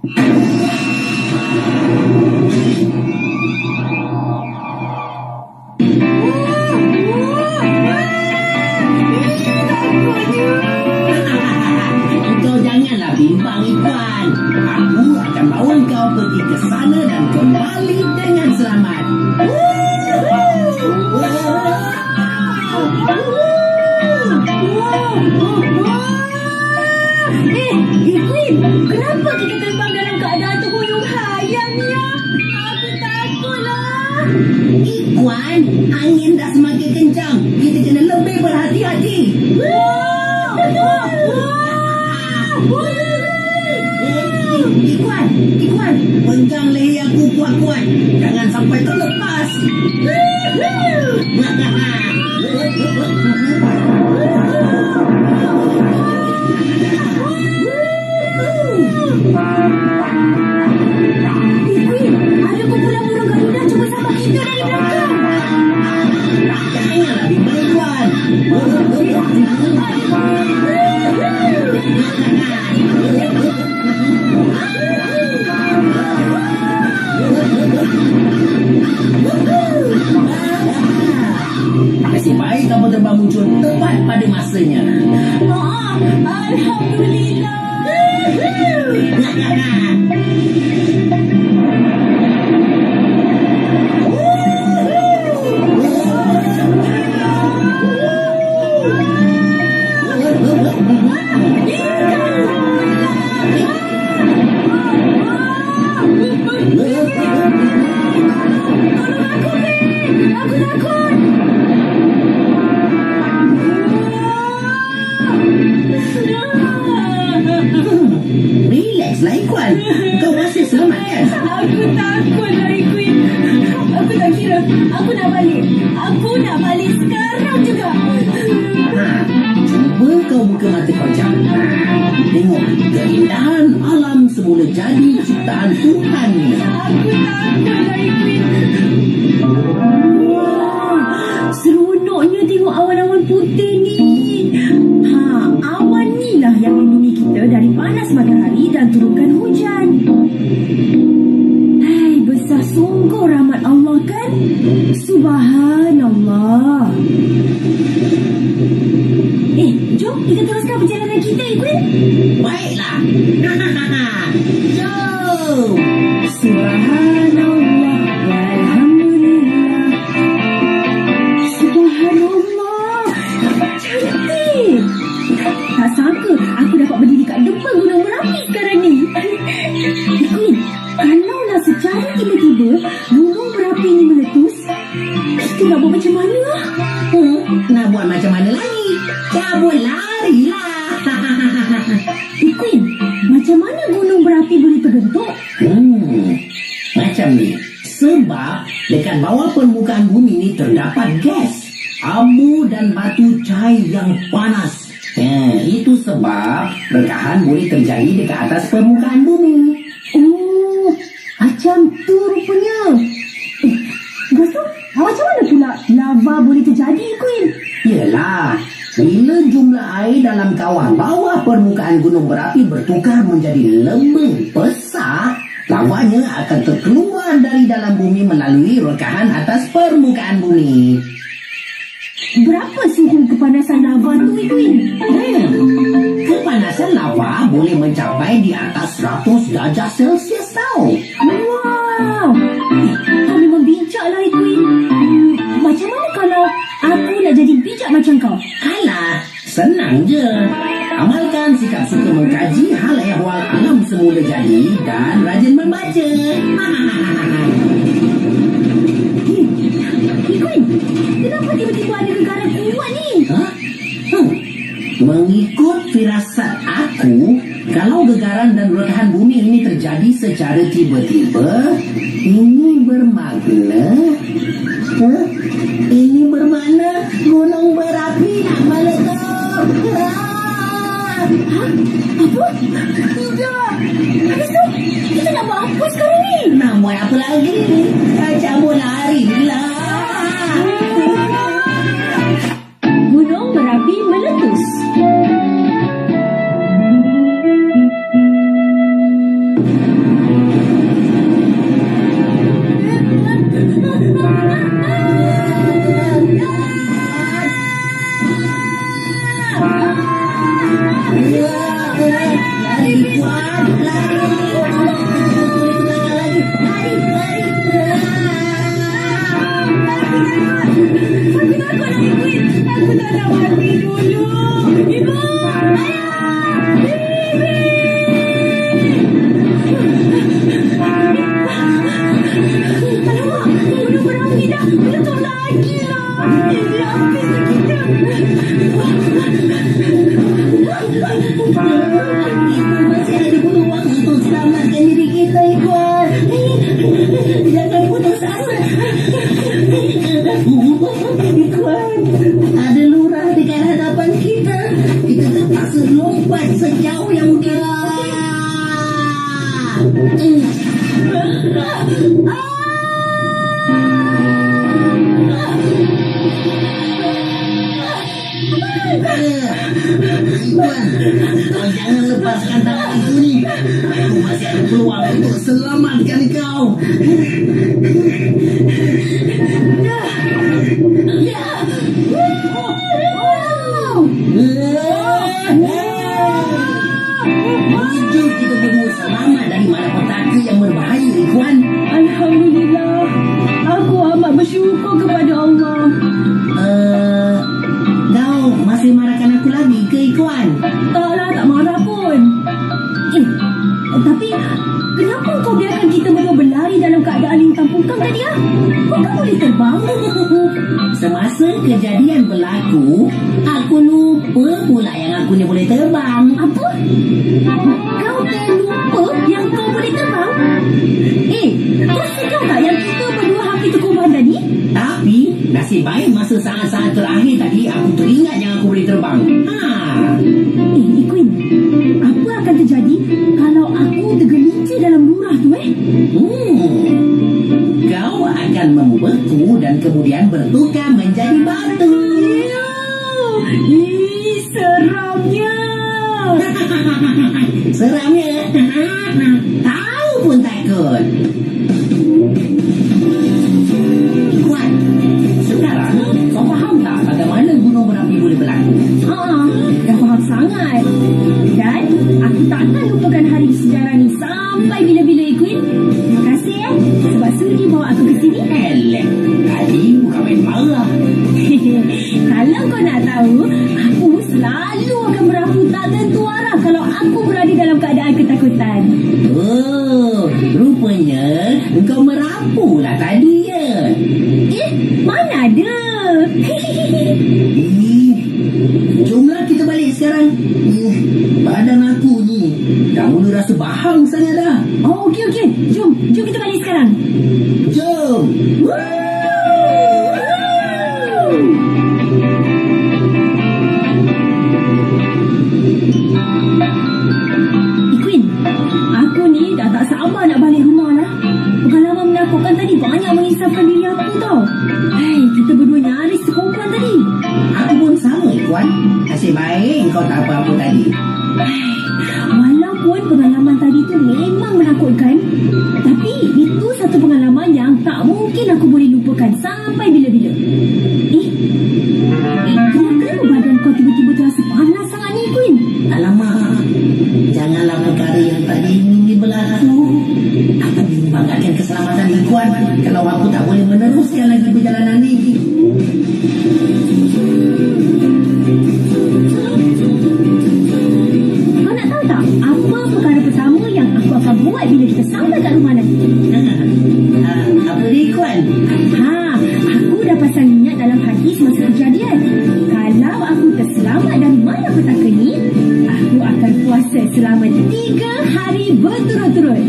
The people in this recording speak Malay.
Kau janganlah bimbang, Ikhwan. Aku akan bawa kau pergi ke sana dan kembali dengan selamat. Ikhwan, kenapa kita terbang dalam keadaan terhuyung hayam ya? Aku takutlah. Ikhwan, angin dah semakin kencang. Kita kena lebih berhati-hati. Ikhwan, pegang leher aku kuat-kuat. Jangan sampai terlepas. Ada kumpulan burung garuda cuba sampai kita dari belakang. Janganlah bimbang, Ikhwan. Nasib baik kamu terbang muncul tepat pada masanya. Alhamdulillah. Aku takut. Relaxlah, Ikhwan. Kau masih selamat kan? Aku takut lah, Ikhwan. Aku tak kira. Aku nak balik sekarang juga. Cuba kau buka mata kau jam. Tengok keindahan alam semula jadi ciptaan Tuhan. Aku takut lah, Ikhwan. Seronoknya tengok awan-awan putih ni. Awan ni lah yang melindungi kita dari panas matahari dan turunkan hujan. Hai, besar sungguh rahmat Allah kan? Subhanallah. Jom kita teruskan perjalanan kita, Ikhwan. Baiklah. Jom. Subhanallah walhamdulillah. Subhanallah, cantik. Tak sangka aku dapat berdiri kat depan Gunung Merapi sekarang ni. Ikhwan, kalaulah secara tiba-tiba Gunung Merapi ni meletus, kita nak buat macam mana? Nak buat macam mana lagi? Cabut larilah. Ikhwan, macam mana gunung berapi boleh terbentuk? Macam ni. Sebab dekat bawah permukaan bumi ni terdapat gas, abu dan batu cair yang panas. Itu sebab rekahan boleh terjadi dekat atas permukaan bumi. Oh, macam tu rupanya. Lepas tu, macam mana pula lava boleh terjadi, Ikhwan? Yelah, bila jumlah air dalam kawah bawah permukaan gunung berapi bertukar menjadi lemah besar, lavanya akan terkeluar dari dalam bumi melalui rekahan atas permukaan bumi. Berapa suhu kepanasan lava tu, Ikhwan? Kepanasan lava boleh mencapai di atas 100 darjah Celsius tau. Wow, kau memang bijak lah, Ikhwan. Macam mana kalau aku nak jadi bijak macam kau? Alah, senang je. Amalkan sikap suka mengkaji hal ehwal alam semula jadi dan rajin membaca. Ikhwan, kenapa tiba-tiba ada gegaran kuat ni? Mengikut firasat aku, kalau gegaran dan rekahan bumi ini terjadi secara tiba-tiba, ini bermakna gunung berapi nak meletus. Apa? Tidak. Habis tu, kita nak buat apa sekarang ni? Nak buat apa lagi? Cabut larilah. Gunung berapi meletus. Masih ada peluang untuk selamatkan diri kita, Ikhwan. Jangan putus asa. Ikhwan, ada lurah dekat hadapan kita. Kita terpaksa lompat sejauh yang mungkin. Ikhwan, kau jangan lepaskan tangan itu ni. Aku masih ada peluang untuk selamatkan kau. Menuju kita berdua selamat dari malapetaka yang berbahaya, Ikhwan. Alhamdulillah. Aku amat bersyukur kepada Allah. Kau masih marahkan aku lagi ke, Ikhwan? Taklah, tak marah pun. Tapi kenapa kau biarkan kita berdua berlari dalam keadaan lintang pungkang tadi? Kau kan boleh terbang? Semasa kejadian berlaku, aku lupa pula yang aku ni boleh terbang. Apa? Kau terlupa yang kau boleh terbang? Kau sedar tak yang kita berdua hampir terkorban tadi? Tapi nasib baik masa saat-saat terakhir tadi aku teringat yang aku boleh terbang. Queen, apa akan terjadi kalau aku tergelincir dalam lurah tu? Kau akan membeku dan kemudian bertukar menjadi batu. Seramnya. Seramnya? Tahu pun takut. Ikhwan, sekarang kau faham tak bagaimana gunung berapi boleh berlaku? Dah faham sangat. Dan aku takkan lupakan hari sejarah ni sampai bila-bila, Queen. Terima kasih sebab sudi bawa aku ke sini. Elek, tadi bukan main marah. Kalau kau nak tahu, aku selalu akan merapu tak tentu arah kalau aku berada dalam keadaan ketakutan. Oh, rupanya engkau merapu lah tadi ya. Mana ada. Jomlah kita balik sekarang. Badan aku ni dah mula rasa bahang sangat dah. Oh, okey. Jom kita balik sekarang. Jom. Queen, aku ni dah tak sabar nak balik rumah lah. Pengalaman menakutkan tadi banyak mengisapkan diri aku tau. Kita berdua nyaris terkorban tadi. Aku pun sama, Ikhwan. Nasib baik kau tak apa-apa tadi. Walaupun pengalaman tadi tu memang menakutkan, tapi itu satu pengalaman yang tak mungkin aku boleh lupakan sampai bila-bila. Kenapa badan kau tiba-tiba terasa panas sangat ni, Queen? Alamak, janganlah perkara yang tadi ini berlaku. Aku membanggakan keselamatan Ikhwan kalau aku tak boleh meneruskan lagi perjalanan ni. Kau nak tahu tak apa perkara pertama yang aku akan buat bila kita sampai kat rumah nanti? Apa dia, Ikhwan? Aku dah pasang niat dalam hati semasa kejadian. Kalau aku terselamat dari malapetaka ni, aku akan puasa selama 3 hari berturut-turut.